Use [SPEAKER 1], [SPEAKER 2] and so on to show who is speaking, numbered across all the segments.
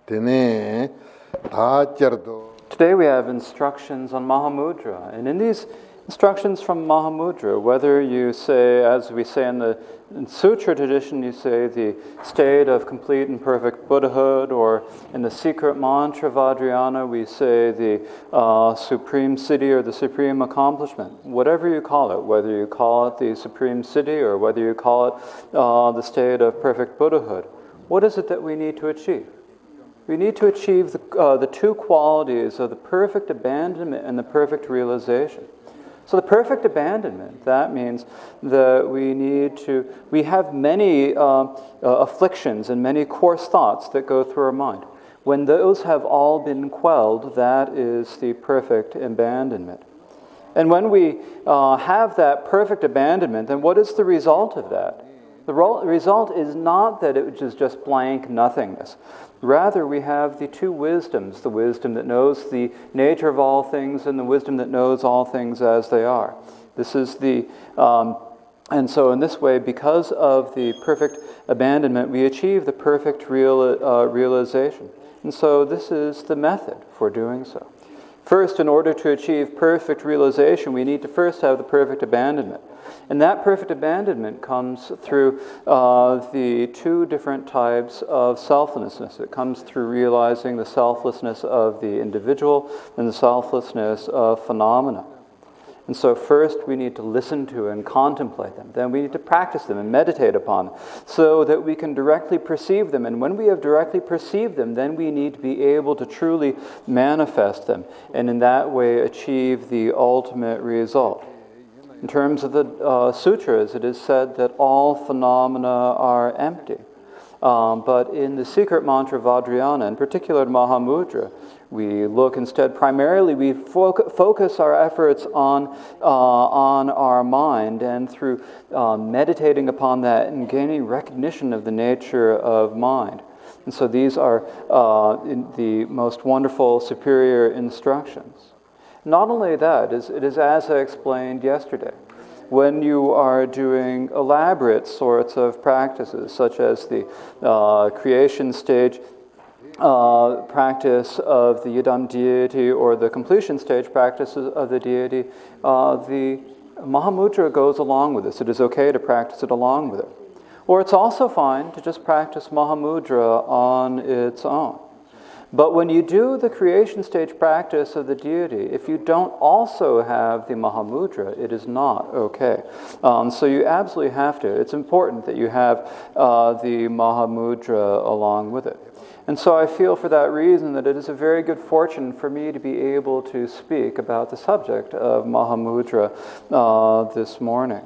[SPEAKER 1] Today we have instructions on Mahamudra, and in these instructions from Mahamudra, whether you say, as we say in the Sutra tradition, you say the state of complete and perfect Buddhahood, or in the secret mantra Vajradhara, we say the supreme city or the supreme accomplishment. Whatever you call it, whether you call it the supreme city or whether you call it the state of perfect Buddhahood, what is it that we need to achieve? We need to achieve the two qualities of the perfect abandonment and the perfect realization. So the perfect abandonment, that means that we have many afflictions and many coarse thoughts that go through our mind. When those have all been quelled, that is the perfect abandonment. And when we have that perfect abandonment, then what is the result of that? The result is not that it is just blank nothingness. Rather, we have the two wisdoms, the wisdom that knows the nature of all things and the wisdom that knows all things as they are. This is and so in this way, because of the perfect abandonment, we achieve the perfect realization. And so this is the method for doing so. First, in order to achieve perfect realization, we need to first have the perfect abandonment. And that perfect abandonment comes through the two different types of selflessness. It comes through realizing the selflessness of the individual and the selflessness of phenomena. And so first we need to listen to and contemplate them. Then we need to practice them and meditate upon them so that we can directly perceive them. And when we have directly perceived them, then we need to be able to truly manifest them and in that way achieve the ultimate result. In terms of the sutras, it is said that all phenomena are empty. But in the secret mantra Vajradhara, in particular Mahamudra, we look instead primarily, we focus our efforts on our mind, and through meditating upon that and gaining recognition of the nature of mind. And so these are the most wonderful, superior instructions. Not only that, it is as I explained yesterday. When you are doing elaborate sorts of practices, such as the creation stage practice of the Yidam deity or the completion stage practices of the deity, the Mahamudra goes along with this. It is okay to practice it along with it. Or it's also fine to just practice Mahamudra on its own. But when you do the creation stage practice of the deity, if you don't also have the Mahamudra, it is not okay. So you absolutely have to. It's important that you have the Mahamudra along with it. And so I feel for that reason that it is a very good fortune for me to be able to speak about the subject of Mahamudra this morning.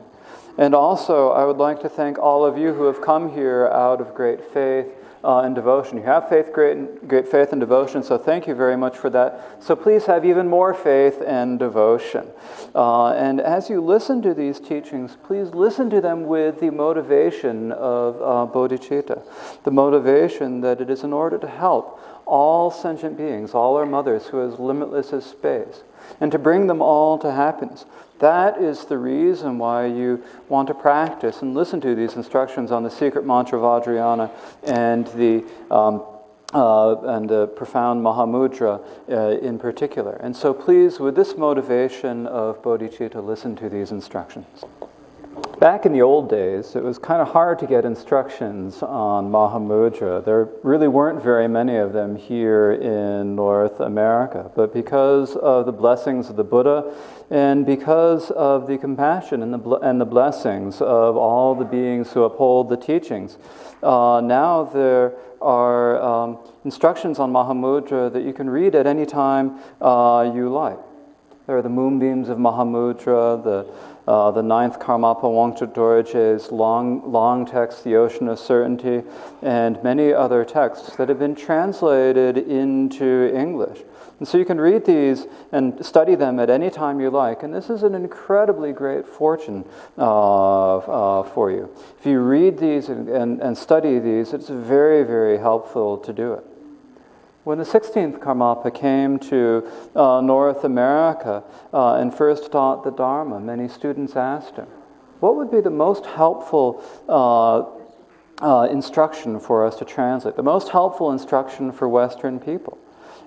[SPEAKER 1] And also, I would like to thank all of you who have come here out of great faith and devotion. You have great faith and devotion, so thank you very much for that. So please have even more faith and devotion. And as you listen to these teachings, please listen to them with the motivation of bodhicitta, the motivation that it is in order to help all sentient beings, all our mothers who is limitless as space, and to bring them all to happiness. That is the reason why you want to practice and listen to these instructions on the secret mantra Vajradhara and the profound Mahamudra in particular. And so please, with this motivation of bodhicitta, listen to these instructions. Back in the old days, it was kind of hard to get instructions on Mahamudra. There really weren't very many of them here in North America. But because of the blessings of the Buddha and because of the compassion and the blessings of all the beings who uphold the teachings, now there are instructions on Mahamudra that you can read at any time you like. There are the moonbeams of Mahamudra, the ninth Karmapa Wangchuk Dorje's long text, The Ocean of Certainty, and many other texts that have been translated into English. And so you can read these and study them at any time you like, and this is an incredibly great fortune for you. If you read these and study these, it's very, very helpful to do it. When the 16th Karmapa came to North America and first taught the Dharma, many students asked him, what would be the most helpful instruction for us to translate, the most helpful instruction for Western people.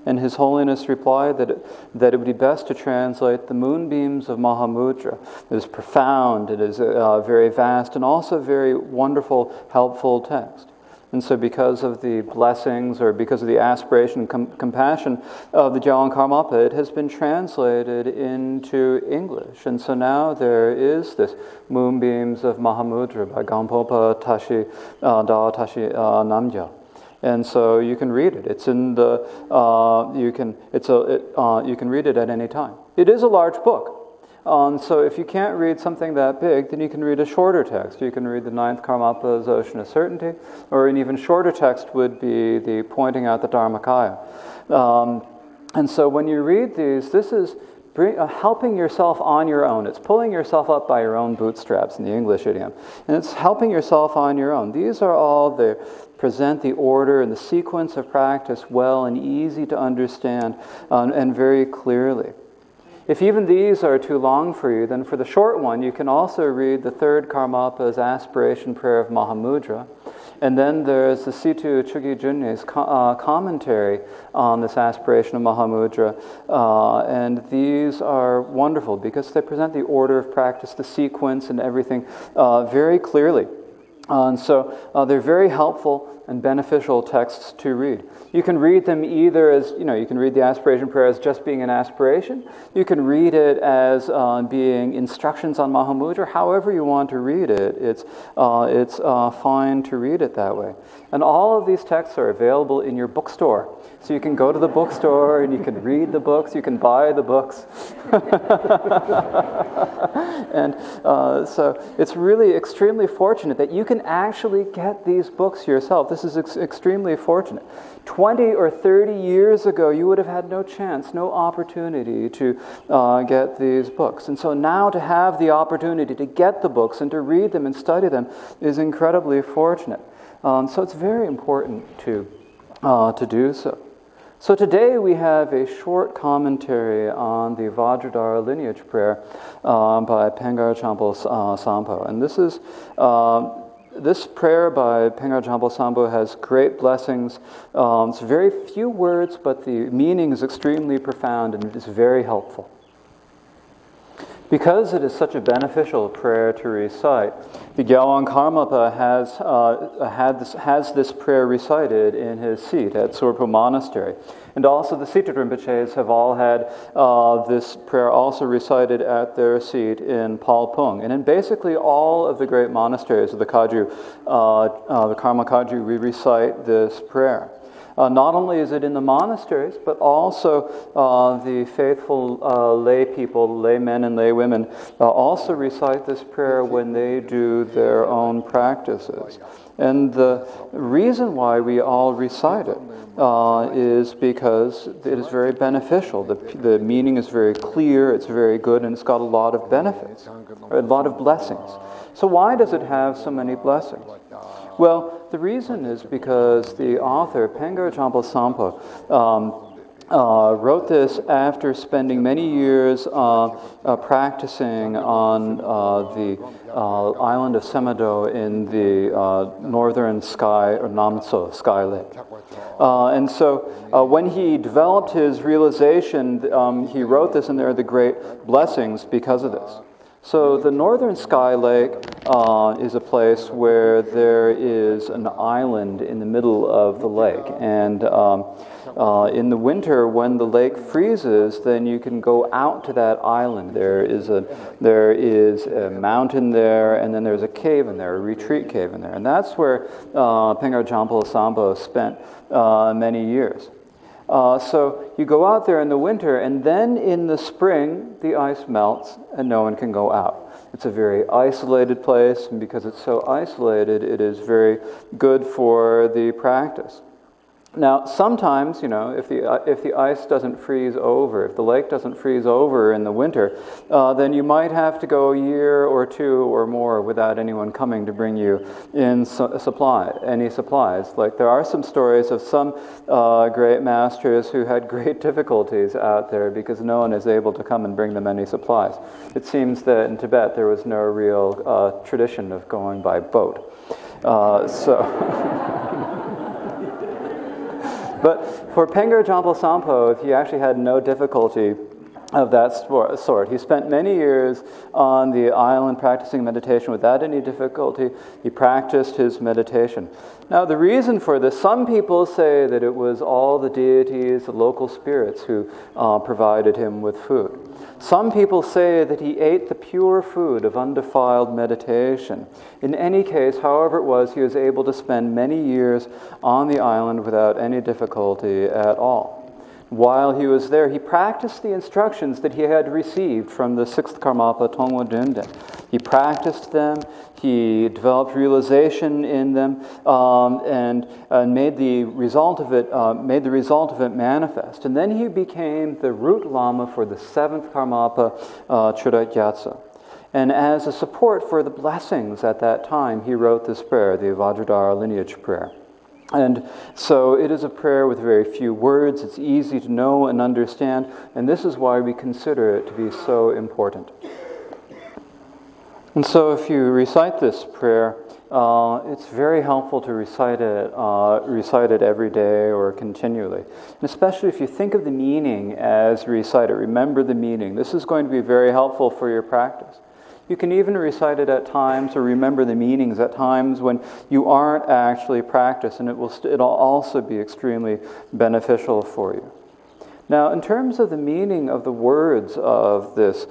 [SPEAKER 1] And His Holiness replied that it would be best to translate the moonbeams of Mahamudra. It is profound, it is very vast, and also very wonderful, helpful text. And so because of the blessings, or because of the aspiration and compassion of the Gyaltsen Karmapa, it has been translated into English. And so now there is this Moonbeams of Mahamudra by Gampopa Tashi Da Tashi Namgya. And so you can read it. It's in the you can read it at any time. It is a large book. So if you can't read something that big, then you can read a shorter text. You can read the Ninth Karmapa's Ocean of Certainty, or an even shorter text would be the Pointing Out the Dharmachakra. And so when you read these, this is helping yourself on your own. It's pulling yourself up by your own bootstraps in the English idiom. And it's helping yourself on your own. These are all present the order and the sequence of practice well and easy to understand and very clearly. If even these are too long for you, then for the short one, you can also read the Third Karmapa's Aspiration Prayer of Mahamudra. And then there's the Situ Chugyi Junne's commentary on this aspiration of Mahamudra. And these are wonderful because they present the order of practice, the sequence, and everything very clearly. And so they're very helpful and beneficial texts to read. You can read them either as, you can read the aspiration prayer as just being an aspiration. You can read it as being instructions on Mahamudra. However you want to read it, it's fine to read it that way. And all of these texts are available in your bookstore. So you can go to the bookstore and you can read the books, you can buy the books. And so it's really extremely fortunate that you can actually get these books yourself. This is extremely fortunate. 20 or 30 years ago, you would have had no chance, no opportunity to get these books. And so now to have the opportunity to get the books and to read them and study them is incredibly fortunate. So it's very important to do so. So today we have a short commentary on the Vajradhara lineage prayer by Pangar Champo Sampo. And this is this prayer by Pangar Champo Sampo has great blessings. It's very few words, but the meaning is extremely profound and it is very helpful. Because it is such a beneficial prayer to recite, the Gyaltsen Karmapa has this prayer recited in his seat at Sorpo Monastery. And also the seated Rinpoches have all had this prayer also recited at their seat in Palpung. And in basically all of the great monasteries of the Kagyu, the Karma Kagyu, we recite this prayer. Not only is it in the monasteries, but also the faithful lay people, laymen and lay women, also recite this prayer when they do their own practices. And the reason why we all recite it is because it is very beneficial. The meaning is very clear, it's very good, and it's got a lot of benefits, a lot of blessings. So why does it have so many blessings? Well, the reason is because the author, Pangar Champo Sampo, wrote this after spending many years practicing on the island of Semado in the northern sky, or Namso, Sky Lake. And so when he developed his realization, he wrote this, and there are the great blessings because of this. So the northern Sky Lake is a place where there is an island in the middle of the lake. And in the winter, when the lake freezes, then you can go out to that island. There is a mountain there, and then there's a cave in there, a retreat cave in there. And that's where Pangar Champo Sampo spent many years. So you go out there in the winter, and then in the spring, the ice melts, and no one can go out. It's a very isolated place, and because it's so isolated, it is very good for the practice. Now, sometimes, if the ice doesn't freeze over, if the lake doesn't freeze over in the winter, then you might have to go a year or two or more without anyone coming to bring you in any supplies. Like there are some stories of some great masters who had great difficulties out there because no one is able to come and bring them any supplies. It seems that in Tibet there was no real tradition of going by boat. But for Pangar Champo Sampo, he actually had no difficulty of that sort. He spent many years on the island practicing meditation without any difficulty. He practiced his meditation. Now, the reason for this, some people say that it was all the deities, the local spirits, who provided him with food. Some people say that he ate the pure food of undefiled meditation. In any case, however it was, he was able to spend many years on the island without any difficulty at all. While he was there, he practiced the instructions that he had received from the sixth Karmapa Tongwa Dünden. He practiced them, he developed realization in them, and made the result of it manifest. And then he became the root lama for the seventh Karmapa Gyaltsen. And as a support for the blessings at that time, he wrote this prayer, the Vajradhara Lineage prayer. And so it is a prayer with very few words. It's easy to know and understand, and this is why we consider it to be so important. And so if you recite this prayer, it's very helpful to recite it every day or continually. And especially if you think of the meaning as you recite it, remember the meaning. This is going to be very helpful for your practice. You can even recite it at times or remember the meanings at times when you aren't actually practicing, and it'll also be extremely beneficial for you. Now, in terms of the meaning of the words of this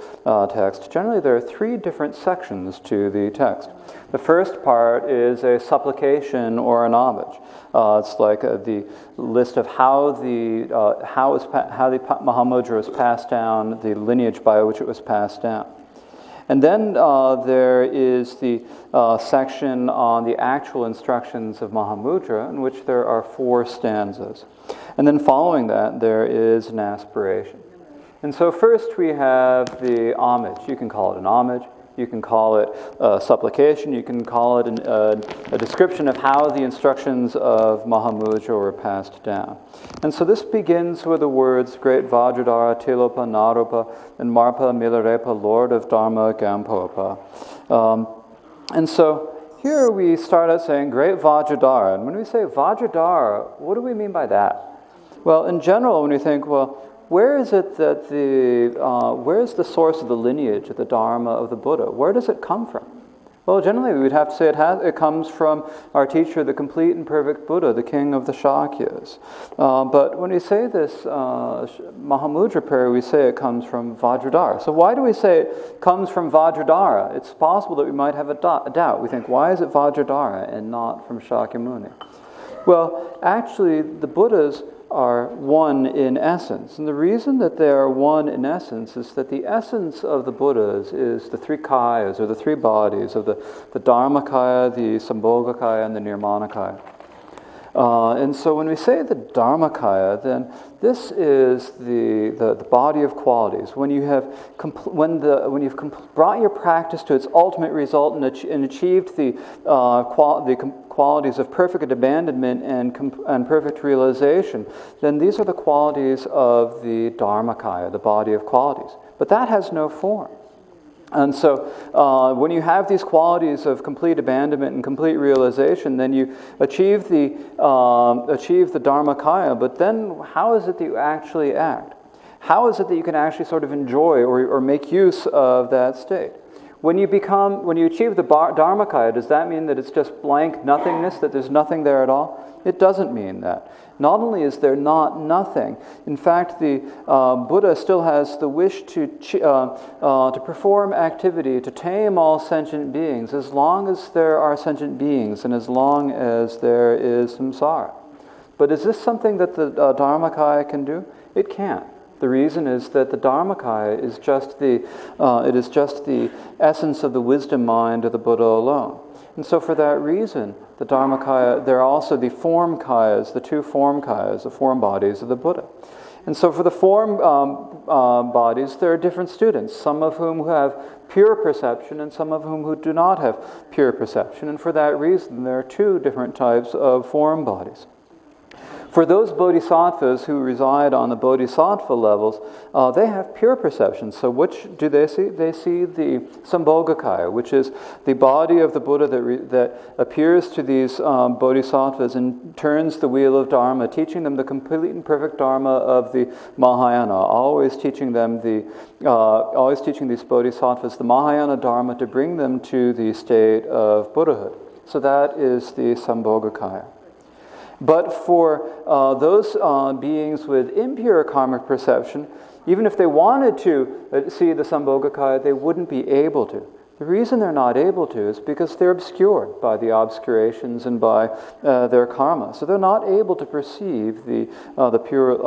[SPEAKER 1] text, generally there are three different sections to the text. The first part is a supplication or an homage. It's like the list of how the Mahamudra was passed down, the lineage by which it was passed down. And then there is the section on the actual instructions of Mahamudra, in which there are 4 stanzas. And then following that, there is an aspiration. And so first we have the homage. You can call it an homage. You can call it a supplication. You can call it a description of how the instructions of Mahamudra were passed down. And so this begins with the words, Great Vajradhara, Tilopa, Naropa, and Marpa, Milarepa, Lord of Dharma, Gampopa. And so here we start out saying, Great Vajradhara. And when we say Vajradhara, what do we mean by that? Well, in general, when we think, well, where is it that where is the source of the lineage of the Dharma of the Buddha? Where does it come from? Well, generally we would have to say it comes from our teacher, the complete and perfect Buddha, the king of the Shakyas. But when we say this Mahamudra prayer, we say it comes from Vajradhara. So why do we say it comes from Vajradhara? It's possible that we might have a doubt. We think, why is it Vajradhara and not from Shakyamuni? Well, actually, the Buddhas are one in essence. And the reason that they are one in essence is that the essence of the Buddhas is the 3 kayas, or the 3 bodies of the Dharmakaya, the Sambhogakaya, and the Nirmanakaya. And so when we say the Dharmakaya, then this is the body of qualities. When you have when you've brought your practice to its ultimate result and achieved the qualities of perfect abandonment and perfect realization, then these are the qualities of the Dharmakaya, the body of qualities. But that has no form. And so when you have these qualities of complete abandonment and complete realization, then you achieve the Dharmakaya, but then how is it that you actually act? How is it that you can actually sort of enjoy or make use of that state? When you achieve the Dharmakaya, does that mean that it's just blank nothingness, that there's nothing there at all? It doesn't mean that. Not only is there not nothing, in fact, the Buddha still has the wish to perform activity, to tame all sentient beings, as long as there are sentient beings and as long as there is samsara. But is this something that the Dharmakaya can do? It can't. The reason is that the Dharmakaya is just the essence of the wisdom mind of the Buddha alone. And so for that reason, the Dharmakaya, there are also the form kayas, the two form kayas, the form bodies of the Buddha. And so for the form bodies, there are different students, some of whom have pure perception and some of whom who do not have pure perception. And for that reason, there are two different types of form bodies. For those bodhisattvas who reside on the bodhisattva levels, they have pure perception. So which do they see? They see the Sambhogakaya, which is the body of the Buddha that appears to these bodhisattvas and turns the wheel of Dharma, teaching them the complete and perfect Dharma of the Mahayana, always teaching these bodhisattvas the Mahayana Dharma to bring them to the state of Buddhahood. So that is the Sambhogakaya. But for those beings with impure karmic perception, even if they wanted to see the Sambhogakaya, they wouldn't be able to. The reason they're not able to is because they're obscured by the obscurations and by their karma. So they're not able to perceive the pure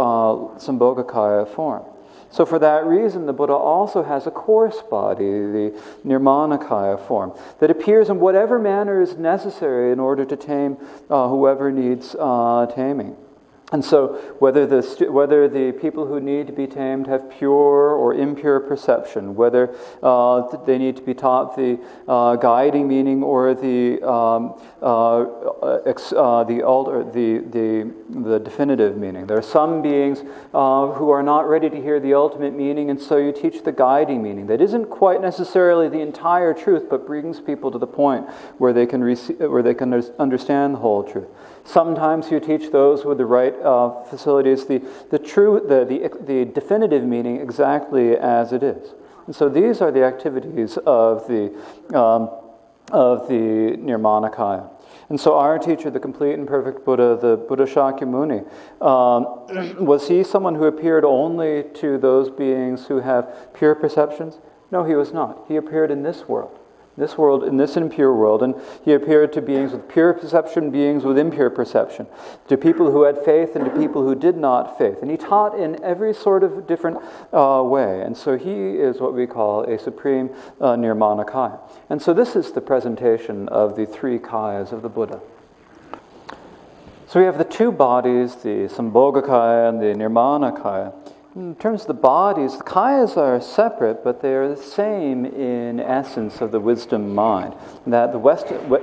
[SPEAKER 1] Sambhogakaya form. So for that reason, the Buddha also has a coarse body, the Nirmanakaya form, that appears in whatever manner is necessary in order to tame whoever needs taming. And so whether the people who need to be tamed have pure or impure perception, whether they need to be taught the guiding meaning or the definitive meaning. There are some beings who are not ready to hear the ultimate meaning, and so you teach the guiding meaning. That isn't quite necessarily the entire truth, but brings people to the point where they can understand the whole truth. Sometimes you teach those with the right facilities the definitive meaning exactly as it is. And so these are the activities of the Nirmanakaya. And so our teacher, the complete and perfect Buddha, the Buddha Shakyamuni, was he someone who appeared only to those beings who have pure perceptions? No, he was not. He appeared in this world. In this impure world, and he appeared to beings with pure perception, beings with impure perception, to people who had faith and to people who did not faith. And he taught in every sort of different way. And so he is what we call a supreme Nirmanakaya. And so this is the presentation of the three kayas of the Buddha. So we have the two bodies, the Sambhogakaya and the Nirmanakaya. In terms of the bodies, the kayas are separate, but they are the same in essence of the wisdom mind. That the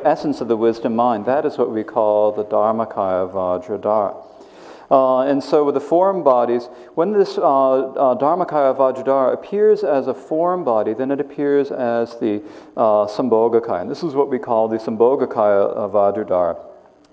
[SPEAKER 1] essence of the wisdom mind, that is what we call the Dharmakaya Vajradhara. And so with the form bodies, when this Dharmakaya Vajradhara appears as a form body, then it appears as the Sambhogakaya. And this is what we call the Sambhogakaya Vajradhara.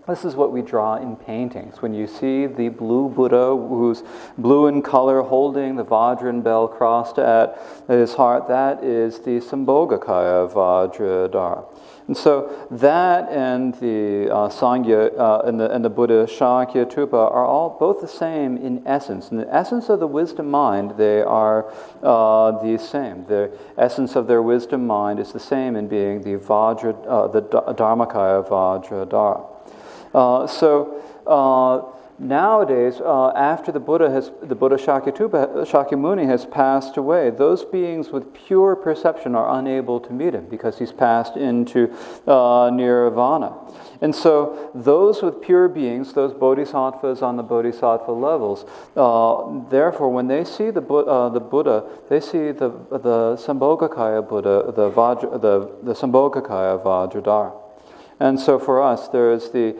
[SPEAKER 1] This is what we draw in paintings. When you see the blue Buddha, who's blue in color, holding the Vajra bell crossed at his heart, that is the Sambhogakaya Vajradhara. And so that and the Sangya and the Buddha Shakyatupa are all both the same in essence. In the essence of the wisdom mind, they are the same. The essence of their wisdom mind is the same in being the Dharmakaya Vajradhara. Nowadays, after the Buddha Shakyamuni has passed away, those beings with pure perception are unable to meet him because he's passed into nirvana. And so those with pure beings, those bodhisattvas on the bodhisattva levels, therefore when they see the Buddha, they see the Sambhogakaya Buddha, the Sambhogakaya Vajradhara. And so for us, there is the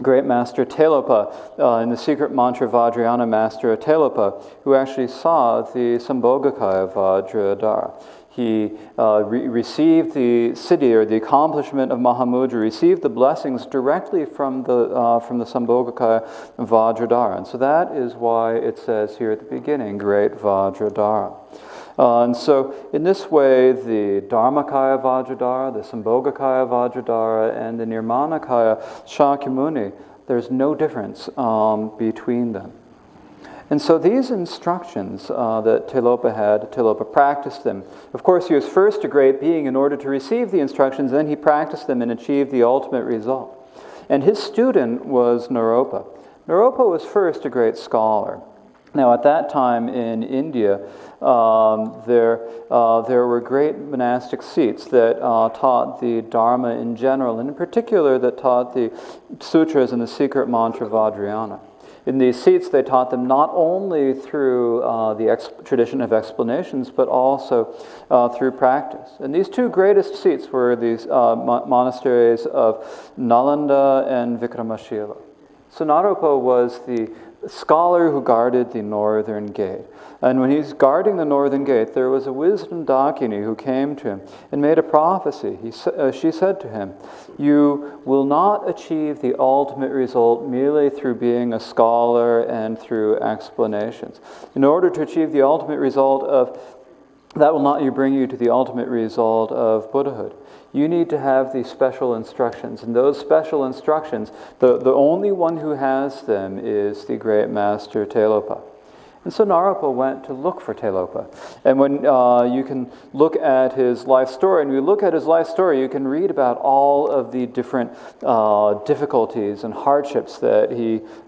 [SPEAKER 1] great master Tilopa, in the secret mantra Vajrayana master Tilopa, who actually saw the Sambhogakaya Vajradhara. He received the siddhi, or the accomplishment of Mahamudra, received the blessings directly from the Sambhogakaya Vajradhara. And so that is why it says here at the beginning, great Vajradhara. And so in this way, the Dharmakaya Vajradhara, the Sambhogakaya Vajradhara, and the Nirmanakaya Shakyamuni, there's no difference between them. And so these instructions that Tilopa practiced them. Of course, he was first a great being in order to receive the instructions, then he practiced them and achieved the ultimate result. And his student was Naropa. Naropa was first a great scholar. Now, at that time in India, there were great monastic seats that taught the Dharma in general, and in particular that taught the sutras and the secret mantra Vajradhara. In these seats, they taught them not only through the tradition of explanations, but also through practice. And these two greatest seats were these monasteries of Nalanda and Vikramashila. So Naropa was the scholar who guarded the northern gate. And when he's guarding the northern gate, there was a wisdom dakini who came to him and made a prophecy. She said to him, "You will not achieve the ultimate result merely through being a scholar and through explanations. In order to achieve the ultimate result that will not bring you to the ultimate result of Buddhahood. You need to have these special instructions. And those special instructions, the only one who has them is the great master Tilopa." And so Naropa went to look for Tilopa. And when you can look at his life story, and you look at his life story, you can read about all of the different difficulties and hardships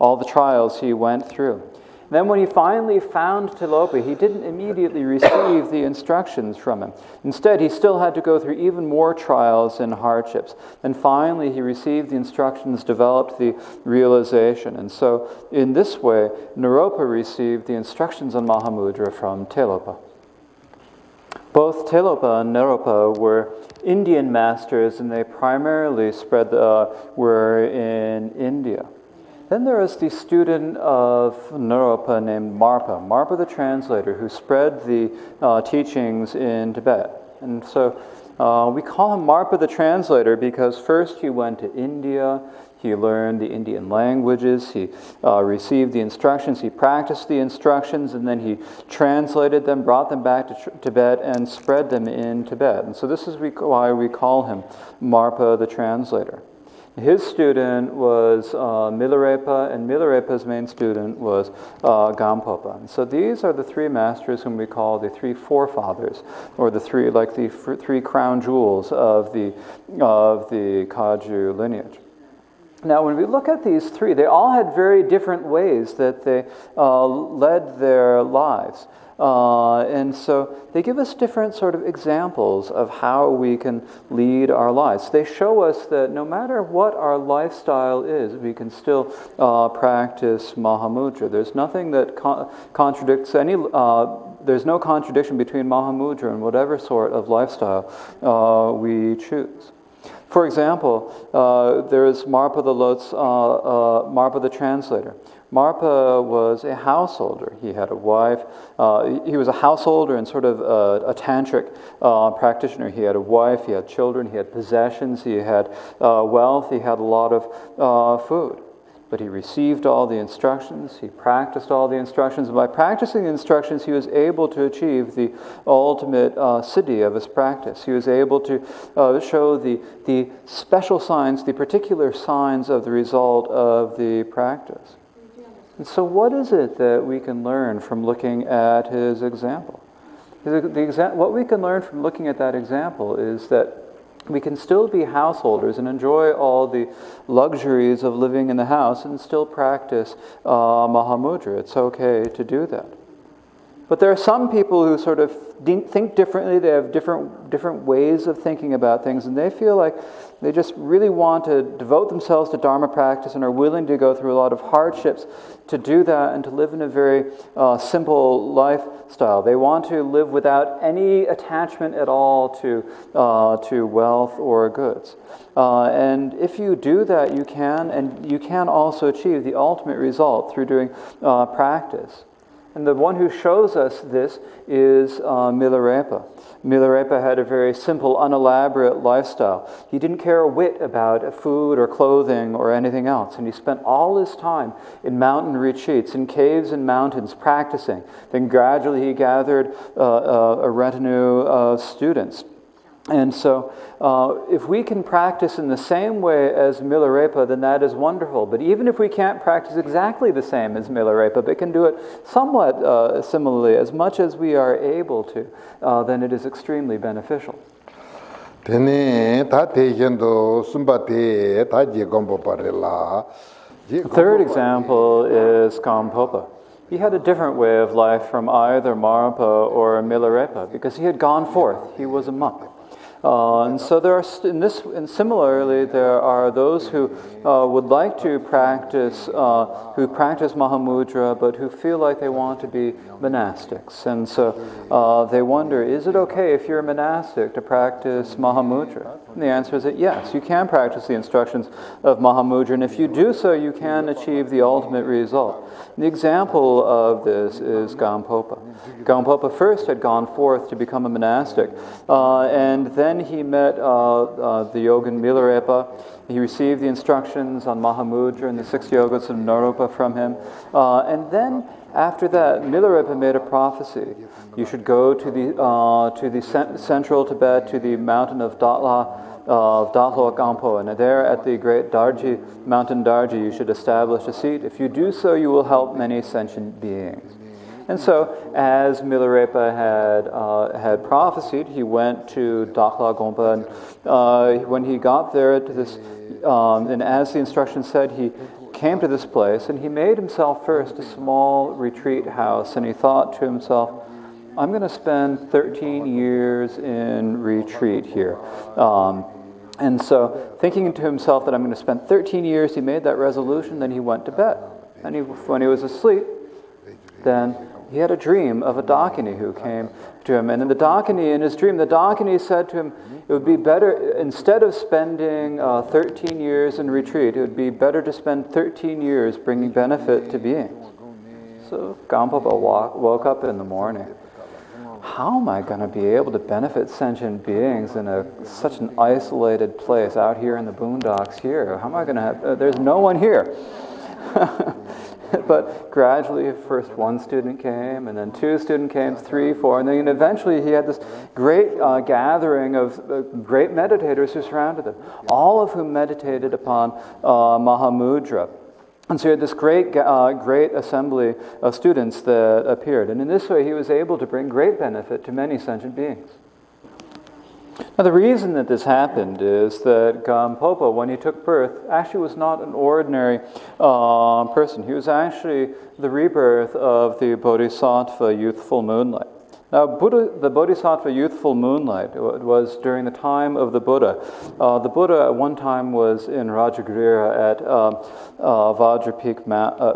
[SPEAKER 1] all the trials he went through. Then when he finally found Tilopa, he didn't immediately receive the instructions from him. Instead, he still had to go through even more trials and hardships. And finally, he received the instructions, developed the realization. And so, in this way, Naropa received the instructions on Mahamudra from Tilopa. Both Tilopa and Naropa were Indian masters, and they primarily were in India. Then there was the student of Naropa named Marpa the translator, who spread the teachings in Tibet. And so we call him Marpa the translator because first he went to India, he learned the Indian languages, he received the instructions, he practiced the instructions, and then he translated them, brought them back to Tibet, and spread them in Tibet. And so this is why we call him Marpa the translator. His student was Milarepa, and Milarepa's main student was Gampopa. And so these are the three masters whom we call the three forefathers, or the three crown jewels of the Kaju lineage. Now, when we look at these three, they all had very different ways that they led their lives. And so they give us different sort of examples of how we can lead our lives. They show us that no matter what our lifestyle is, we can still practice Mahamudra. There's nothing that contradicts there's no contradiction between Mahamudra and whatever sort of lifestyle we choose. For example, there is Marpa the translator. Marpa was a householder. He had a wife. He was a householder and sort of a tantric practitioner. He had a wife, he had children, he had possessions, he had wealth, he had a lot of food. But he received all the instructions, he practiced all the instructions, and by practicing the instructions, he was able to achieve the ultimate siddhi of his practice. He was able to show the special signs, the particular signs of the result of the practice. And so what is it that we can learn from looking at his example? What we can learn from looking at that example is that we can still be householders and enjoy all the luxuries of living in the house and still practice Mahamudra. It's okay to do that. But there are some people who sort of think differently. They have different ways of thinking about things, and they feel like they just really want to devote themselves to Dharma practice and are willing to go through a lot of hardships to do that and to live in a very simple lifestyle. They want to live without any attachment at all to wealth or goods. And if you do that, you can also achieve the ultimate result through doing practice. And the one who shows us this is Milarepa. Milarepa had a very simple, unelaborate lifestyle. He didn't care a whit about food or clothing or anything else. And he spent all his time in mountain retreats, in caves and mountains, practicing. Then gradually he gathered a retinue of students. And so if we can practice in the same way as Milarepa, then that is wonderful. But even if we can't practice exactly the same as Milarepa, but can do it somewhat similarly, as much as we are able to, then it is extremely beneficial. The third example is Gampopa. he had a different way of life from either Marpa or Milarepa, because he had gone forth. He was a monk. And so there are, and similarly, there are those who would like to practice, who practice Mahamudra, but who feel like they want to be monastics. And so they wonder, is it okay if you're a monastic to practice Mahamudra? And the answer is that yes, you can practice the instructions of Mahamudra, and if you do so, you can achieve the ultimate result. The example of this is Gampopa. Gampopa first had gone forth to become a monastic, and then he met the yogin Milarepa. He received the instructions on Mahamudra and the 6 yogas of Naropa from him. And then after that, Milarepa made a prophecy. You should go to the central Tibet, to the mountain of Datla Gampo, and there at the great Dorje, mountain Dorje, you should establish a seat. If you do so, you will help many sentient beings. And so, as Milarepa had prophesied, he went to Datla Gampo, and when he got there to this, and as the instructions said, he came to this place, and he made himself first a small retreat house, and he thought to himself, I'm going to spend 13 years in retreat here. And so, thinking to himself that I'm going to spend 13 years, he made that resolution, then he went to bed. And when he was asleep, then he had a dream of a Dakini who came to him. And in his dream, the Dakini said to him, it would be better, instead of spending 13 years in retreat, it would be better to spend 13 years bringing benefit to beings. So Gampopa woke up in the morning. How am I going to be able to benefit sentient beings in such an isolated place out here in the boondocks here? How am I going to have... there's no one here. But gradually, first one student came, and then 2 students came, 3, 4, and then eventually he had this great gathering of great meditators who surrounded him, all of whom meditated upon Mahamudra. And so he had this great assembly of students that appeared. And in this way, he was able to bring great benefit to many sentient beings. Now, the reason that this happened is that Gampopa, when he took birth, actually was not an ordinary person. He was actually the rebirth of the Bodhisattva youthful moonlight. Now, the Bodhisattva youthful moonlight was during the time of the Buddha. The Buddha at one time was in Vajradhara at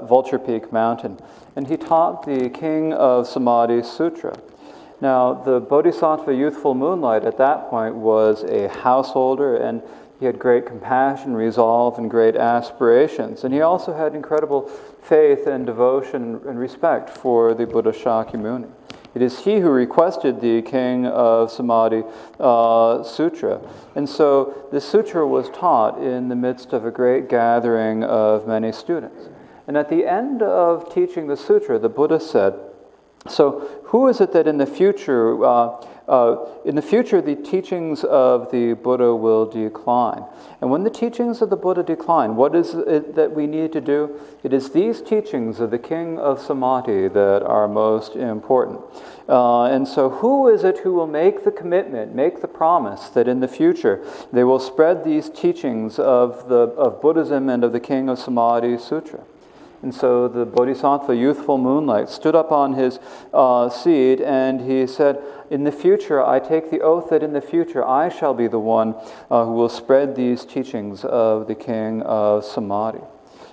[SPEAKER 1] Vulture Peak Mountain, and he taught the King of Samadhi Sutra. Now, the Bodhisattva youthful moonlight at that point was a householder, and he had great compassion, resolve, and great aspirations. And he also had incredible faith and devotion and respect for the Buddha Shakyamuni. It is he who requested the King of Samadhi Sutra. And so this sutra was taught in the midst of a great gathering of many students. And at the end of teaching the sutra, the Buddha said, so who is it that in the future the teachings of the Buddha will decline? And when the teachings of the Buddha decline, what is it that we need to do? It is these teachings of the King of Samadhi that are most important. And so who is it who will make the commitment, make the promise that in the future they will spread these teachings of Buddhism and of the King of Samadhi Sutra? And so the Bodhisattva youthful moonlight stood up on his seat, and he said, in the future, I take the oath that in the future I shall be the one who will spread these teachings of the King of Samadhi.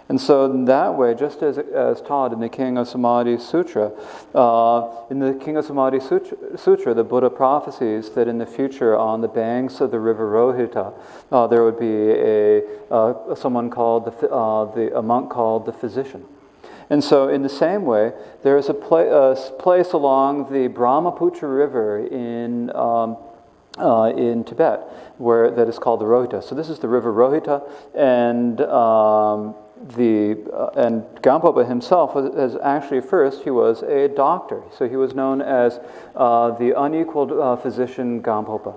[SPEAKER 1] And so in that way, just as taught in the King of Samadhi Sutra, the Buddha prophesies that in the future on the banks of the river Rohita, there would be a monk called the physician. And so in the same way, there is a place along the Brahmaputra River in Tibet that is called the Rohita. So this is the river Rohita, and Gampopa himself was actually first, he was a doctor. So he was known as the unequaled physician Gampopa,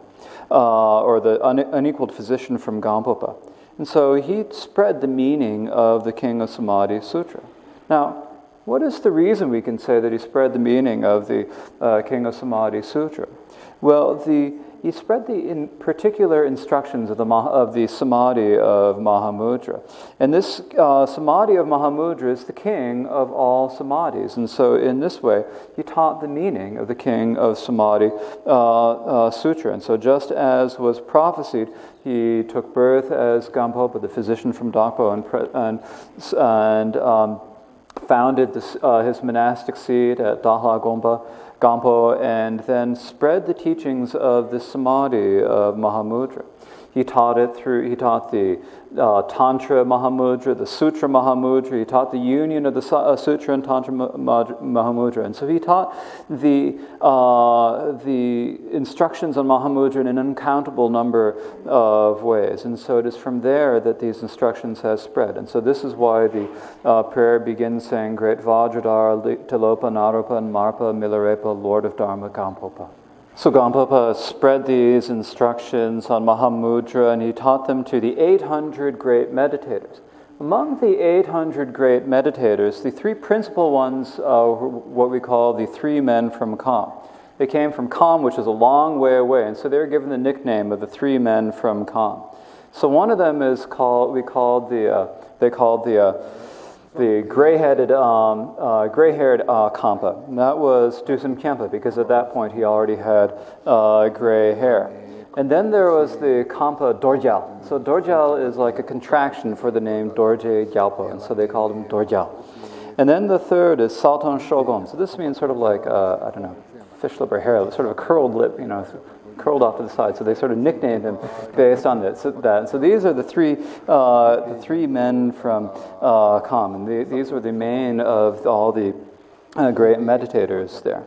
[SPEAKER 1] or the unequaled physician from Gampopa. And so he spread the meaning of the King of Samadhi Sutra. Now, what is the reason we can say that he spread the meaning of the King of Samadhi Sutra? Well, he spread the in particular instructions of the Samadhi of Mahamudra. And this Samadhi of Mahamudra is the king of all Samadhis. And so in this way, he taught the meaning of the king of Samadhi Sutra. And so just as was prophesied, he took birth as Gampopa, the physician from Dakpo, and founded his monastic seat at Daha Gampo, and then spread the teachings of the Samadhi of Mahamudra. He taught the Tantra Mahamudra, the Sutra Mahamudra. He taught the union of the Sutra and Tantra Mahamudra. And so he taught the instructions on Mahamudra in an uncountable number of ways. And so it is from there that these instructions have spread. And so this is why the prayer begins saying, Great Vajradhara, Tilopa, Naropa, and Marpa, Milarepa, Lord of Dharma, Gampopa. So Gampopa spread these instructions on Mahamudra, and he taught them to the 800 great meditators. Among the 800 great meditators, the three principal ones are what we call the three men from Kham. They came from Kham, which is a long way away, and so they're given the nickname of the three men from Kham. So one of them is the gray-haired Khampa. And that was Dusum Khenpo, because at that point he already had gray hair. And then there was the Khampa Dorje. So Dorje is like a contraction for the name Dorje Gyalpo, and so they called him Dorje. And then the third is Salton Shogun. So this means sort of like, fish lip or hair, sort of a curled lip, curled off to the side. So they sort of nicknamed him based on that. So these are the three men from Kham, and these were the main of all the great meditators there.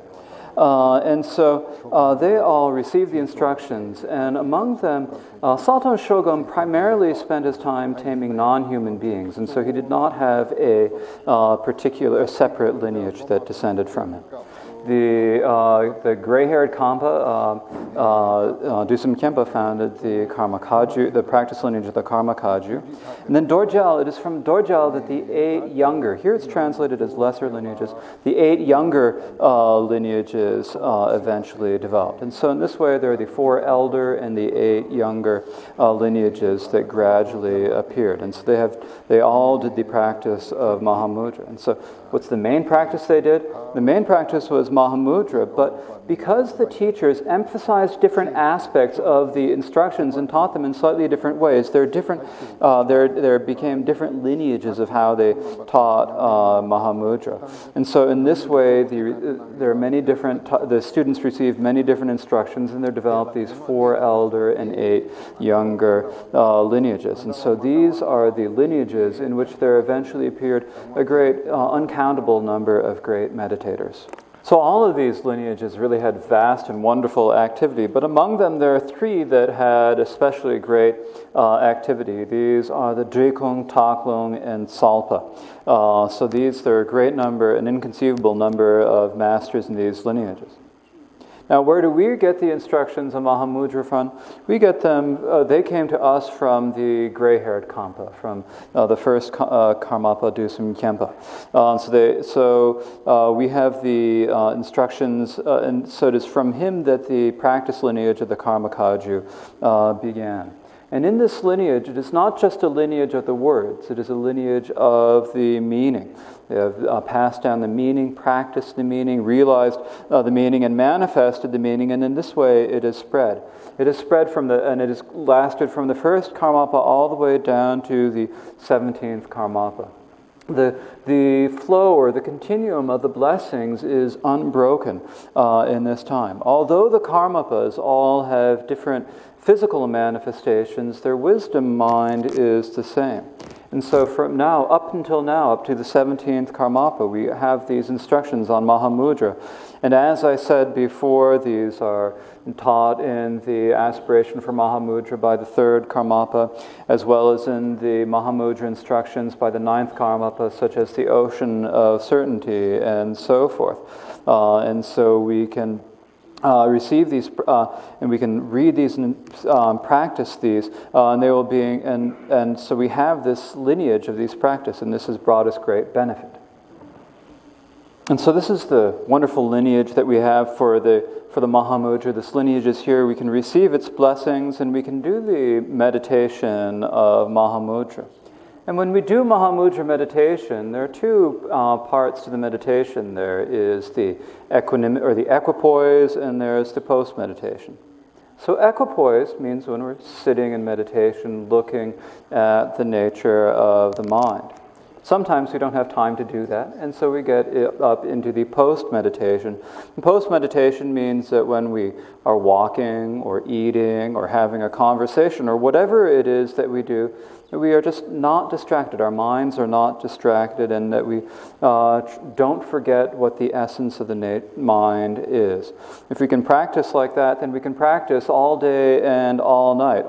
[SPEAKER 1] And so they all received the instructions, and among them, Salton Shogun primarily spent his time taming non-human beings, and so he did not have a particular separate lineage that descended from him. The gray-haired Khampa, Dusum Khenpo, founded the Karmakaju, the practice lineage of the Karmakaju. And then Dorje, it is from Dorje that the 8 younger, here it's translated as lesser lineages, the 8 younger lineages eventually developed. And so in this way, there are the 4 elder and the 8 younger lineages that gradually appeared. And so they all did the practice of Mahamudra. And so what's the main practice they did? The main practice was Mahamudra, but because the teachers emphasized different aspects of the instructions and taught them in slightly different ways, there became different lineages of how they taught Mahamudra. And so in this way, there are many different, the students received many different instructions, and they developed these 4 elder and 8 younger lineages. And so these are the lineages in which there eventually appeared a great uncountable number of great meditators. So all of these lineages really had vast and wonderful activity, but among them there are 3 that had especially great activity. These are the Drikung, Taklung, and Salpa. So there are a great number, an inconceivable number of masters in these lineages. Now, where do we get the instructions on Mahamudra from? We get them, they came to us from the gray-haired Khampa, from the first Karmapa Dusum Khenpo. So we have the instructions, and so it is from him that the practice lineage of the Karmakaju began. And in this lineage, it is not just a lineage of the words, it is a lineage of the meaning. They have passed down the meaning, practiced the meaning, realized the meaning, and manifested the meaning, and in this way it is spread. It is spread and it has lasted from the first Karmapa all the way down to the 17th Karmapa. The flow or the continuum of the blessings is unbroken in this time. Although the Karmapas all have different physical manifestations, their wisdom mind is the same. And so from now, up to the 17th Karmapa, we have these instructions on Mahamudra. And as I said before, these are taught in the aspiration for Mahamudra by the 3rd Karmapa, as well as in the Mahamudra instructions by the 9th Karmapa, such as the ocean of certainty and so forth. And so we can receive these, and we can read these and practice these, and they will be, and so we have this lineage of these practice, and this has brought us great benefit. And so this is the wonderful lineage that we have for the Mahamudra. This lineage is here. We can receive its blessings, and we can do the meditation of Mahamudra. And when we do Mahamudra meditation, there are two parts to the meditation. There is the equipoise, and there is the post-meditation. So equipoise means when we're sitting in meditation, looking at the nature of the mind. Sometimes we don't have time to do that, and so we get up into the post-meditation. And post-meditation means that when we are walking or eating or having a conversation or whatever it is that we do, we are just not distracted. Our minds are not distracted, and that we don't forget what the essence of the mind is. If we can practice like that, then we can practice all day and all night.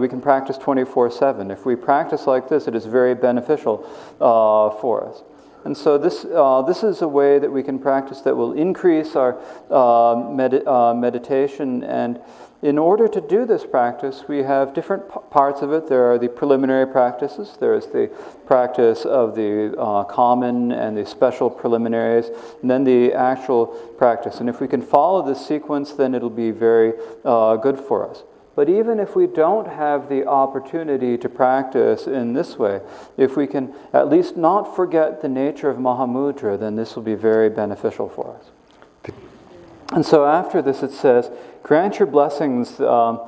[SPEAKER 1] We can practice 24/7. If we practice like this, it is very beneficial for us. And so this is a way that we can practice that will increase our meditation. And in order to do this practice, we have different parts of it. There are the preliminary practices. There is the practice of the common and the special preliminaries, and then the actual practice. And if we can follow this sequence, then it'll be very good for us. But even if we don't have the opportunity to practice in this way, if we can at least not forget the nature of Mahamudra, then this will be very beneficial for us. And so after this it says, grant your blessings. In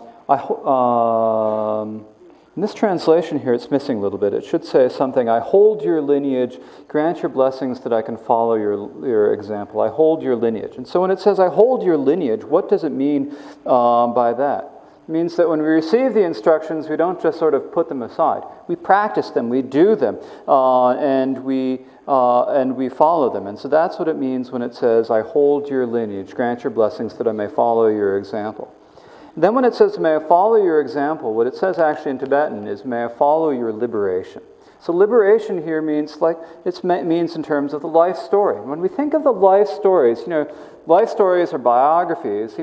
[SPEAKER 1] this translation here, it's missing a little bit. It should say something, I hold your lineage, grant your blessings that I can follow your example. I hold your lineage. And so when it says, I hold your lineage, what does it mean by that? It means that when we receive the instructions, we don't just sort of put them aside. We practice them, we do them, and we follow them. And so that's what it means when it says, I hold your lineage, grant your blessings that I may follow your example. Then when it says, may I follow your example, what it says actually in Tibetan is, may I follow your liberation. So liberation here means means in terms of the life story. When we think of the life stories, life stories are biographies,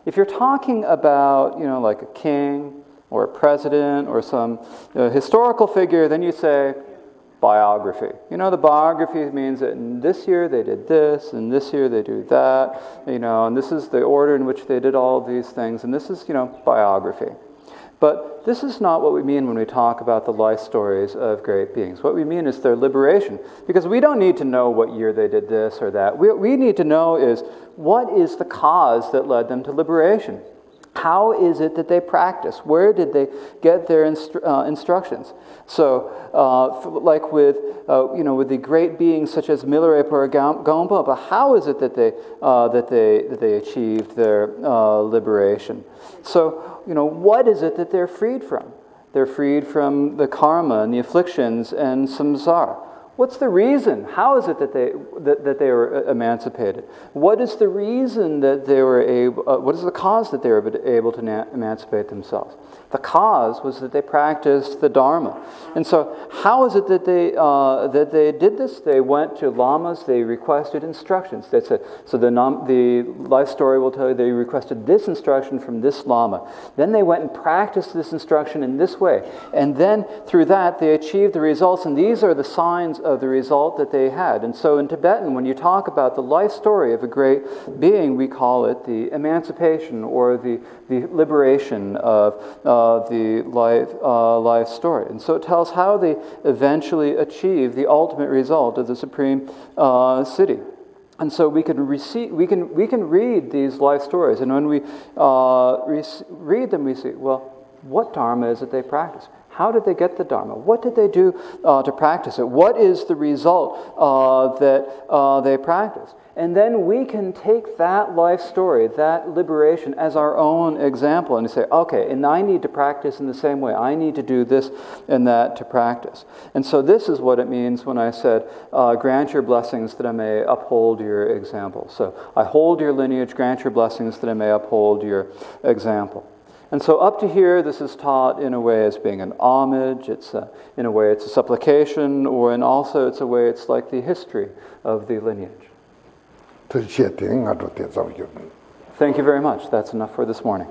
[SPEAKER 1] if you're talking about, like a king or a president or some historical figure, then you say biography. The biography means that in this year they did this, and this year they do that, and this is the order in which they did all of these things, and this is, biography. But this is not what we mean when we talk about the life stories of great beings. What we mean is their liberation. Because we don't need to know what year they did this or that. What we need to know is, what is the cause that led them to liberation? How is it that they practice? Where did they get their instructions? So, like with the great beings such as Milarepa or Gampopa, how is it that they achieved their liberation? So, what is it that they're freed from? They're freed from the karma and the afflictions and samsara. What's the reason? How is it that they were emancipated? What is the reason that they were able? What is the cause that they were able to emancipate themselves? The cause was that they practiced the Dharma. And so, how is it that they did this? They went to lamas. They requested instructions. That's it. So the life story will tell you they requested this instruction from this lama. Then they went and practiced this instruction in this way, and then through that they achieved the results. And these are the signs of the result that they had. And so in Tibetan, when you talk about the life story of a great being, we call it the emancipation or the liberation of the life story. And so it tells how they eventually achieve the ultimate result of the Supreme City. And so we can read these life stories, and when we read them, we see, well, what Dharma is it they practice? How did they get the Dharma? What did they do to practice it? What is the result that they practice? And then we can take that life story, that liberation, as our own example and say, okay, and I need to practice in the same way. I need to do this and that to practice. And so this is what it means when I said, grant your blessings that I may uphold your example. So I hold your lineage, grant your blessings that I may uphold your example. And so up to here, this is taught in a way as being an homage. In a way, it's a supplication, and also it's a way it's like the history of the lineage. Thank you very much. That's enough for this morning.